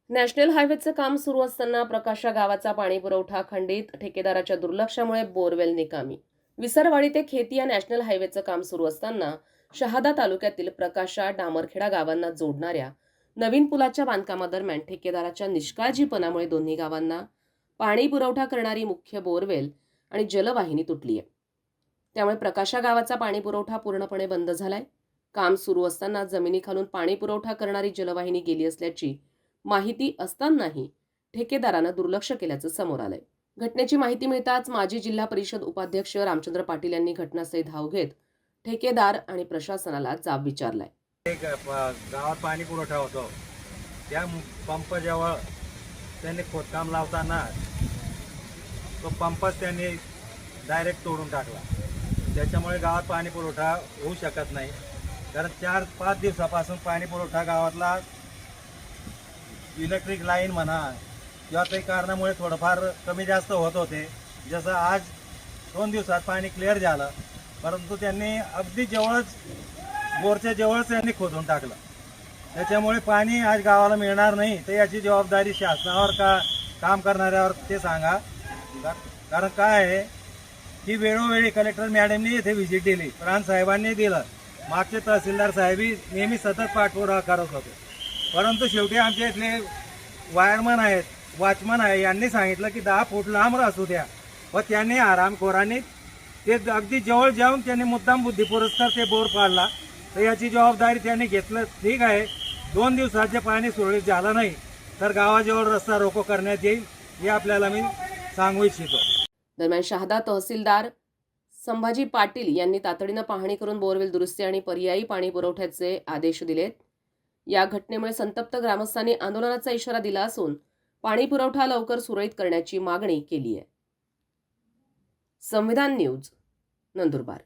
National हायवेचं काम सुरू असताना प्रकाशा गावाचा पाणी पुरवठा खंडित, ठेकेदाराच्या दुर्लक्षामुळे बोरवेल निकामी. विसरवाडी ते खेती या नॅशनल हायवेचं काम सुरू असताना शहादा तालुक्यातील प्रकाशा, डामरखेडा गावांना जोडणाऱ्या नवीन पुलाच्या बांधकामादरम्यान ठेकेदाराच्या निष्काळजीपणामुळे दोन्ही गावांना पाणी पुरवठा करणारी मुख्य बोरवेल आणि जलवाहिनी तुटली आहे. त्यामुळे प्रकाशा गावाचा पाणी पुरवठा पूर्णपणे बंद झालाय. काम सुरू असताना जमिनीखालून पाणी पुरवठा करणारी जलवाहिनी गेली असल्याची माहिती असतानाही ठेकेदारानं दुर्लक्ष केल्याचं समोर आलंय. घटनेची माहिती मिळताच माजी जिल्हा परिषद उपाध्यक्ष रामचंद्र पाटील यांनी घटनास्थळी धाव घेत ठेकेदार आणि प्रशासनाला जाब विचारलाय. गावात पाणी पुरवठा होतो त्या पंपाजवळ त्यांनी खोदकाम लावताना तो पंपच त्यांनी डायरेक्ट तोडून टाकला. त्याच्यामुळे गावात पाणी पुरवठा होऊ शकत नाही. कारण 4-5 दिवसापासून पाणी पुरवठा गावातला इलेक्ट्रिक लाईन म्हणा किंवा काही कारणामुळे थोडंफार कमी जास्त होत होते. जसं आज 2 दिवसात पाणी क्लिअर झालं, परंतु त्यांनी अगदी जवळच बोरच्या जवळच त्यांनी खोदून टाकलं. त्याच्यामुळे पाणी आज गावाला मिळणार नाही. तर याची जबाबदारी शासनावर का काम करणाऱ्यावर ते सांगा. कारण काय आहे की वेळोवेळी कलेक्टर मॅडमनी इथे व्हिजिट दिली, प्रांत साहेबांनी दिलं, मागचे तहसीलदार साहेबी नेहमी सतत पाठपुरावा करत होते. परंतु शेवटी आमच्या इथले वायरमन आहेत, वॉचमन आहे, यांनी सांगितलं की 10 फूट लांब असू द्या. व त्यांनी आरामखोरांनी ते अगदी जवळ जाऊन त्यांनी मुद्दाम बुद्धिपुरस्कार ते बोर पाडला. तर याची जबाबदारी त्यांनी घेतलं. ठीक आहे, 2 दिवसात जे पाणी सुरळीत झालं नाही तर गावाजवळ रस्ता रोको करण्यात येईल, हे आपल्याला मी सांगू इच्छितो. दरम्यान शहादा तहसीलदार संभाजी पाटील यांनी तातडीनं पाहणी करून बोरवेल दुरुस्ती आणि पर्यायी पाणी पुरवठ्याचे आदेश दिलेत. या घटनेमुळे संतप्त ग्रामस्थांनी आंदोलनाचा इशारा दिला असून पाणी पुरवठा लवकर सुरळीत करण्याची मागणी केली आहे. संविधान न्यूज, नंदुरबार.